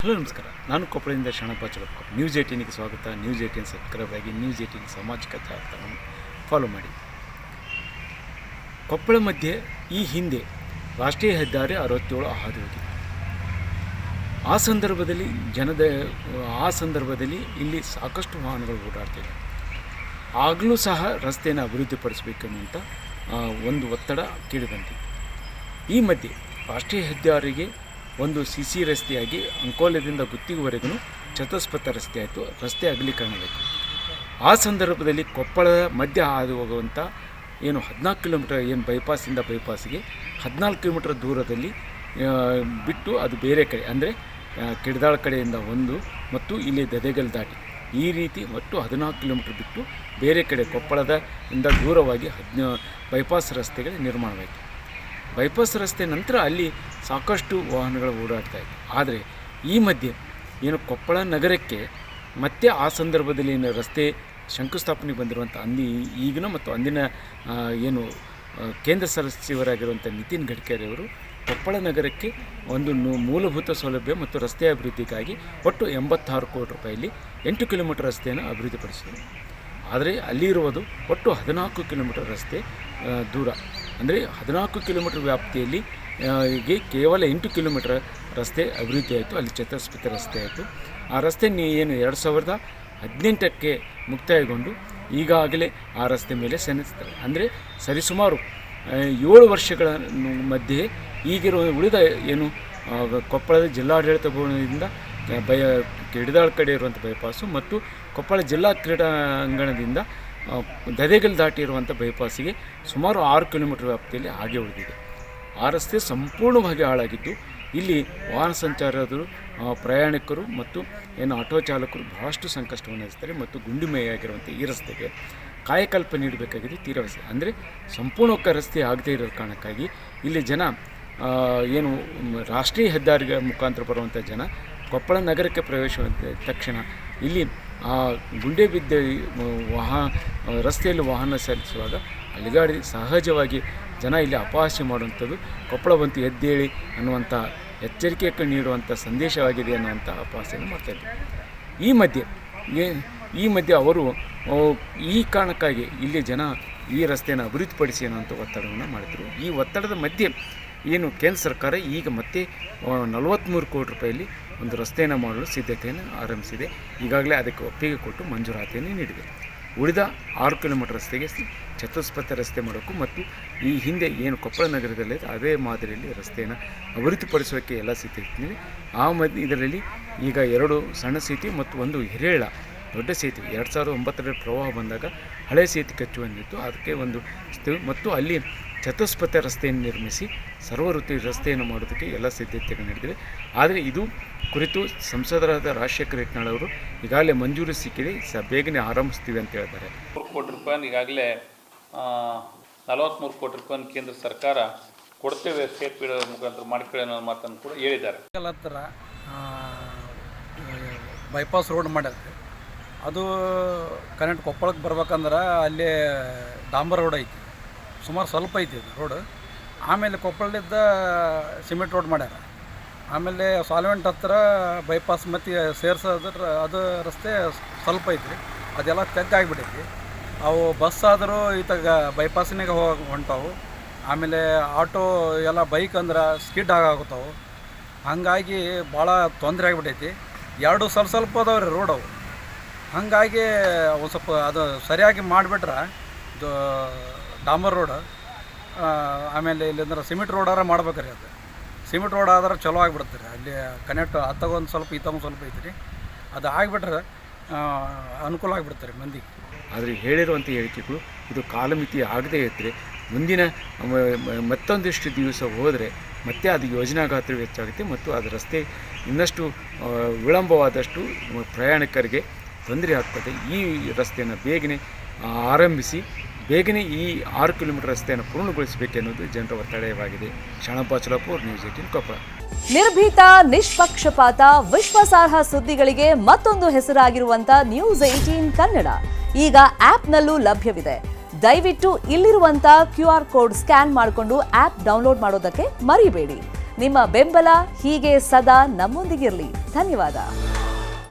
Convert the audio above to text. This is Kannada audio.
ಹಲೋ ನಮಸ್ಕಾರ, ನಾನು ಕೊಪ್ಪಳದಿಂದ ಶರಣಪ್ಪ ಚಲಪ್ಪ. ನ್ಯೂಸ್ 18ಗೆ ಸ್ವಾಗತ. ನ್ಯೂಸ್ 18 ಸಬ್ಸ್ಕ್ರೈಬ್ ಆಗಿ ನ್ಯೂಸ್ 18 ಸಾಮಾಜಿಕ ಜಾಲತಾಣವನ್ನು ಫಾಲೋ ಮಾಡಿ. ಕೊಪ್ಪಳ ಮಧ್ಯೆ ಈ ಹಿಂದೆ ರಾಷ್ಟ್ರೀಯ ಹೆದ್ದಾರಿ 67 ಹಾದು ಹೋಗಿದೆ. ಆ ಸಂದರ್ಭದಲ್ಲಿ ಇಲ್ಲಿ ಸಾಕಷ್ಟು ವಾಹನಗಳು ಓಡಾಡ್ತಿವೆ. ಆಗಲೂ ಸಹ ರಸ್ತೆಯನ್ನು ಅಭಿವೃದ್ಧಿಪಡಿಸಬೇಕನ್ನುವಂಥ ಒಂದು ಒತ್ತಡ ಕೇಳಿಬಂದಿತ್ತು. ಈ ಮಧ್ಯೆ ರಾಷ್ಟ್ರೀಯ ಹೆದ್ದಾರಿಗೆ ಒಂದು CC ರಸ್ತೆಯಾಗಿ ಅಂಕೋಲದಿಂದ ಗುತ್ತಿಗೆವರೆಗೂ ಚತುಷ್ಪಥ ರಸ್ತೆ ಆಯಿತು. ರಸ್ತೆ ಅಗಲೀಕರಣವಾಯಿತು. ಆ ಸಂದರ್ಭದಲ್ಲಿ ಕೊಪ್ಪಳದ ಮಧ್ಯೆ ಹಾದು ಹೋಗುವಂಥ 14 ಕಿಲೋಮೀಟರ್ ಬೈಪಾಸಿಂದ ಬೈಪಾಸಿಗೆ 14 ಕಿಲೋಮೀಟರ್ ದೂರದಲ್ಲಿ ಬಿಟ್ಟು ಅದು ಬೇರೆ ಕಡೆ ಅಂದರೆ ಕಿಡ್ದಾಳ ಕಡೆಯಿಂದ ಒಂದು ಮತ್ತು ಇಲ್ಲಿ ದದೇಗಲ್ ದಾಟಿ ಈ ರೀತಿ ಒಟ್ಟು 14 ಕಿಲೋಮೀಟರ್ ಬಿಟ್ಟು ಬೇರೆ ಕಡೆ ಕೊಪ್ಪಳದಿಂದ ದೂರವಾಗಿ ಬೈಪಾಸ್ ರಸ್ತೆಗಳ ನಿರ್ಮಾಣವಾಯಿತು. ಬೈಪಾಸ್ ರಸ್ತೆ ನಂತರ ಅಲ್ಲಿ ಸಾಕಷ್ಟು ವಾಹನಗಳು ಓಡಾಡ್ತಾಯಿತ್ತು. ಆದರೆ ಈ ಮಧ್ಯೆ ಕೊಪ್ಪಳ ನಗರಕ್ಕೆ ಮತ್ತೆ ಆ ಸಂದರ್ಭದಲ್ಲಿ ರಸ್ತೆ ಶಂಕುಸ್ಥಾಪನೆ ಬಂದಿರುವಂಥ ಈಗಿನ ಮತ್ತು ಅಂದಿನ ಕೇಂದ್ರ ಸಚಿವರಾಗಿರುವಂಥ ನಿತಿನ್ ಗಡ್ಕರಿ ಅವರು ಕೊಪ್ಪಳ ನಗರಕ್ಕೆ ಒಂದು ಮೂಲಭೂತ ಸೌಲಭ್ಯ ಮತ್ತು ರಸ್ತೆ ಅಭಿವೃದ್ಧಿಗಾಗಿ ಒಟ್ಟು 86 ಕೋಟಿ ರೂಪಾಯಿಯಲ್ಲಿ 8 ಕಿಲೋಮೀಟರ್ ರಸ್ತೆಯನ್ನು ಅಭಿವೃದ್ಧಿಪಡಿಸಿದರು. ಆದರೆ ಅಲ್ಲಿರುವುದು ಒಟ್ಟು 14 ಕಿಲೋಮೀಟರ್ ರಸ್ತೆ ದೂರ, ಅಂದರೆ 14 ಕಿಲೋಮೀಟರ್ ವ್ಯಾಪ್ತಿಯಲ್ಲಿ ಕೇವಲ 8 ಕಿಲೋಮೀಟರ್ ರಸ್ತೆ ಅಭಿವೃದ್ಧಿ ಆಯಿತು. ಅಲ್ಲಿ ಚತುಷ್ಪಥ ರಸ್ತೆ ಆಯಿತು. ಆ ರಸ್ತೆ 2018ಕ್ಕೆ ಮುಕ್ತಾಯಗೊಂಡು ಈಗಾಗಲೇ ಆ ರಸ್ತೆ ಮೇಲೆ ಸೆಣಸ್ತಾರೆ. ಅಂದರೆ ಸರಿಸುಮಾರು 7 ವರ್ಷಗಳ ಮಧ್ಯೆ ಈಗಿರುವ ಉಳಿದ ಕೊಪ್ಪಳದ ಜಿಲ್ಲಾಡಳಿತ ಭವನದಿಂದ ಕಿಡ್ದಾಳ ಕಡೆ ಇರುವಂಥ ಬೈಪಾಸು ಮತ್ತು ಕೊಪ್ಪಳ ಜಿಲ್ಲಾ ಕ್ರೀಡಾಂಗಣದಿಂದ ದದೇಗಲ್ ದಾಟಿ ಇರುವಂಥ ಬೈಪಾಸಿಗೆ ಸುಮಾರು 6 ಕಿಲೋಮೀಟರ್ ವ್ಯಾಪ್ತಿಯಲ್ಲಿ ಹಾಗೆ ಉಳಿದಿದೆ. ಆ ರಸ್ತೆ ಸಂಪೂರ್ಣವಾಗಿ ಹಾಳಾಗಿದ್ದು ಇಲ್ಲಿ ವಾಹನ ಸಂಚಾರದರು, ಪ್ರಯಾಣಿಕರು ಮತ್ತು ಆಟೋ ಚಾಲಕರು ಬಹಳಷ್ಟು ಸಂಕಷ್ಟವನ್ನು ಎದುರಿಸ್ತಾರೆ. ಮತ್ತು ಗುಂಡಿಮಯವಾಗಿರುವಂಥ ಈ ರಸ್ತೆಗೆ ಕಾಯಕಲ್ಪ ನೀಡಬೇಕಾಗಿದೆ ತೀರವಸೆ. ಅಂದರೆ ಸಂಪೂರ್ಣ ರಸ್ತೆ ಆಗದೇ ಇರೋ ಕಾರಣಕ್ಕಾಗಿ ಇಲ್ಲಿ ಜನ ರಾಷ್ಟ್ರೀಯ ಹೆದ್ದಾರಿಗಳ ಮುಖಾಂತರ ಬರುವಂಥ ಜನ ಕೊಪ್ಪಳ ನಗರಕ್ಕೆ ಪ್ರವೇಶವಾದ ತಕ್ಷಣ ಇಲ್ಲಿ ಗುಂಡೆ ಬಿದ್ದ ರಸ್ತೆಯಲ್ಲಿ ವಾಹನ ಸಲ್ಲಿಸುವಾಗ ಅಲಿಗಾಡಿ ಸಹಜವಾಗಿ ಜನ ಇಲ್ಲಿ ಅಪಹಾಸ್ಯ ಮಾಡುವಂಥದ್ದು ಕೊಪ್ಪಳ ಬಂತು ಎದ್ದೇಳಿ ಅನ್ನುವಂಥ ಎಚ್ಚರಿಕೆ ನೀಡುವಂಥ ಸಂದೇಶವಾಗಿದೆ ಅನ್ನುವಂಥ ಅಪಹಾಸ್ಯವನ್ನು ಮಾಡ್ತಾಯಿದ್ರು. ಈ ಮಧ್ಯೆ ಅವರು ಈ ಕಾರಣಕ್ಕಾಗಿ ಇಲ್ಲಿ ಜನ ಈ ರಸ್ತೆಯನ್ನು ಅಭಿವೃದ್ಧಿಪಡಿಸಿ ಅನ್ನುವಂಥ ಒತ್ತಡವನ್ನು ಮಾಡಿದರು. ಈ ಒತ್ತಡದ ಮಧ್ಯೆ ಕೇಂದ್ರ ಸರ್ಕಾರ ಈಗ ಮತ್ತೆ 43 ಕೋಟಿ ರೂಪಾಯಿಯಲ್ಲಿ ಒಂದು ರಸ್ತೆಯನ್ನು ಮಾಡಲು ಸಿದ್ಧತೆಯನ್ನು ಆರಂಭಿಸಿದೆ. ಈಗಾಗಲೇ ಅದಕ್ಕೆ ಒಪ್ಪಿಗೆ ಕೊಟ್ಟು ಮಂಜೂರಾತಿಯನ್ನು ನೀಡಿದೆ. ಉಳಿದ 6 ಕಿಲೋಮೀಟರ್ ರಸ್ತೆಗೆ ಚತುಷ್ಪಥ ರಸ್ತೆ ಮಾಡೋಕ್ಕೂ ಮತ್ತು ಈ ಹಿಂದೆ ಕೊಪ್ಪಳ ನಗರದಲ್ಲಿ ಅದೇ ಮಾದರಿಯಲ್ಲಿ ರಸ್ತೆಯನ್ನು ಅಭಿವೃದ್ಧಿಪಡಿಸೋಕ್ಕೆ ಎಲ್ಲ ಸಿದ್ಧತೆ ಇದರಲ್ಲಿ ಈಗ 2 ಸಣ್ಣ ಸೇತುವೆ ಮತ್ತು ಒಂದು ಹಿರೇಳ ದೊಡ್ಡ ಸೇತುವೆ 2009ರಲ್ಲಿ ಪ್ರವಾಹ ಬಂದಾಗ ಹಳೆ ಸೇತುವೆ ಕಚ್ಚುವಂದಿತ್ತು. ಅದಕ್ಕೆ ಒಂದು ಮತ್ತು ಅಲ್ಲಿ ಚತುಷ್ಪಥ ರಸ್ತೆಯನ್ನು ನಿರ್ಮಿಸಿ ಸರ್ವಋತು ರಸ್ತೆಯನ್ನು ಮಾಡೋದಕ್ಕೆ ಎಲ್ಲ ಸಿದ್ಧತೆಗಳು ನಡೆದಿವೆ. ಆದರೆ ಇದು ಕುರಿತು ಸಂಸದರಾದ ರಾಜಶೇಖರ್ ಹಿಟ್ನಾಳ್ ಅವರು ಈಗಾಗಲೇ ಮಂಜೂರು ಸಿಕ್ಕಿದೆ, ಬೇಗನೆ ಆರಂಭಿಸ್ತೀವಿ ಅಂತ ಹೇಳ್ತಾರೆ. 3 ಕೋಟಿ ರೂಪಾಯಿ ಈಗಾಗಲೇ 43 ಕೋಟಿ ರೂಪಾಯಿ ಕೇಂದ್ರ ಸರ್ಕಾರ ಕೊಡ್ತೇವೆ ಸ್ಟೇಟ್ ಮುಖಾಂತರ ಮಾಡ್ಕೊಳ್ಳಿ ಅನ್ನೋ ಮಾತನ್ನು ಕೂಡ ಹೇಳಿದ್ದಾರೆ. ಹತ್ರ ಬೈಪಾಸ್ ರೋಡ್ ಮಾಡ್ಯಾರ. ಅದು ಕರೆಂಟ್ ಕೊಪ್ಪಳಕ್ಕೆ ಬರ್ಬೇಕಂದ್ರೆ ಅಲ್ಲಿ ಡಾಂಬರ್ ರೋಡ್ ಐತಿ, ಸುಮಾರು ಸ್ವಲ್ಪ ಐತಿ ಅದು ರೋಡ್. ಆಮೇಲೆ ಕೊಪ್ಪಳದಿಂದ ಸಿಮೆಂಟ್ ರೋಡ್ ಮಾಡ್ಯಾರ. ಆಮೇಲೆ ಸಾಲ್ವೆಂಟ್ ಹತ್ರ ಬೈಪಾಸ್ ಮತ್ತು ಸೇರ್ಸೋದ್ರ ಅದು ರಸ್ತೆ ಸ್ವಲ್ಪ ಐತಿ, ಅದೆಲ್ಲ ತೆಗ್ಗಾಗಿಬಿಟ್ಟೈತಿ. ಅವು ಬಸ್ ಆದರೂ ಈತಾಗ ಬೈಪಾಸಿನಾಗ ಹೊಂಟಾವು. ಆಮೇಲೆ ಆಟೋ ಎಲ್ಲ ಬೈಕ್ ಅಂದ್ರೆ ಸ್ಕಿಡ್ ಆಗಾಗುತ್ತಾವೆ. ಹಾಗಾಗಿ ಭಾಳ ತೊಂದರೆ ಆಗಿಬಿಟ್ಟೈತಿ. 2 ಸ್ವಲ್ಪ ಅದಾವೆ ರೀ ರೋಡ್. ಅವು ಹಾಗಾಗಿ ಒಂದು ಸ್ವಲ್ಪ ಅದು ಸರಿಯಾಗಿ ಮಾಡಿಬಿಟ್ರೆ ಡಾಂಬರ್ ರೋಡ್, ಆಮೇಲೆ ಇಲ್ಲಿಂದ್ರೆ ಸಿಮೆಂಟ್ ರೋಡಾರ ಮಾಡ್ಬೇಕ್ರಿ. ಅದು ಸಿಮೆಂಟ್ ರೋಡ್ ಆದ್ರೆ ಚಲೋ ಆಗಿಬಿಡುತ್ತೆ ರೀ. ಅಲ್ಲಿ ಕನೆಕ್ಟ್ ಅತ್ತಾಗೊಂದು ಸ್ವಲ್ಪ ಈತಗೊಂದು ಸ್ವಲ್ಪ ಐತಿ ರೀ. ಅದು ಆಗಿಬಿಟ್ರೆ ಅನುಕೂಲ ಆಗಿಬಿಡ್ತಾರೆ ಮಂದಿಗೆ. ಆದರೆ ಹೇಳಿರುವಂಥ ಹೇಳಿಕೆಗಳು ಇದು ಕಾಲಮಿತಿ ಆಗದೇ ಇದ್ದರೆ ಮುಂದಿನ ಮತ್ತೊಂದಿಷ್ಟು ದಿವಸ ಹೋದರೆ ಮತ್ತೆ ಅದು ಯೋಜನಾ ಗಾತ್ರ ಹೆಚ್ಚಾಗುತ್ತೆ ಮತ್ತು ಅದು ರಸ್ತೆ ಇನ್ನಷ್ಟು ವಿಳಂಬವಾದಷ್ಟು ಪ್ರಯಾಣಿಕರಿಗೆ ತೊಂದರೆ ಆಗ್ತದೆ. ಈ ರಸ್ತೆಯನ್ನು ಬೇಗನೆ ಆರಂಭಿಸಿ ಬೇಗನೆ ಈ 6 ಕಿಲೋಮೀಟರ್ ರಸ್ತೆಯನ್ನು ಪೂರ್ಣಗೊಳಿಸಬೇಕೆನ್ನುವುದು ಜನರ ಒತ್ತಾಯವಾಗಿದೆ. ಶರಣಪ್ಪ ಚಲಪೂರ್, ನ್ಯೂಸ್ 18 ಕೊಪ್ಪಳ. ನಿರ್ಭೀತ, ನಿಷ್ಪಕ್ಷಪಾತ, ವಿಶ್ವಾಸಾರ್ಹ ಸುದ್ದಿಗಳಿಗೆ ಮತ್ತೊಂದು ಹೆಸರಾಗಿರುವಂತ ನ್ಯೂಸ್ 18 ಕನ್ನಡ ಈಗ ಆಪ್ನಲ್ಲೂ ಲಭ್ಯವಿದೆ. ದಯವಿಟ್ಟು ಇಲ್ಲಿರುವಂತ QR ಕೋಡ್ ಸ್ಕ್ಯಾನ್ ಮಾಡಿಕೊಂಡು ಆಪ್ ಡೌನ್ಲೋಡ್ ಮಾಡೋದಕ್ಕೆ ಮರಿಬೇಡಿ. ನಿಮ್ಮ ಬೆಂಬಲ ಹೀಗೆ ಸದಾ ನಮ್ಮೊಂದಿಗಿರಲಿ. ಧನ್ಯವಾದ.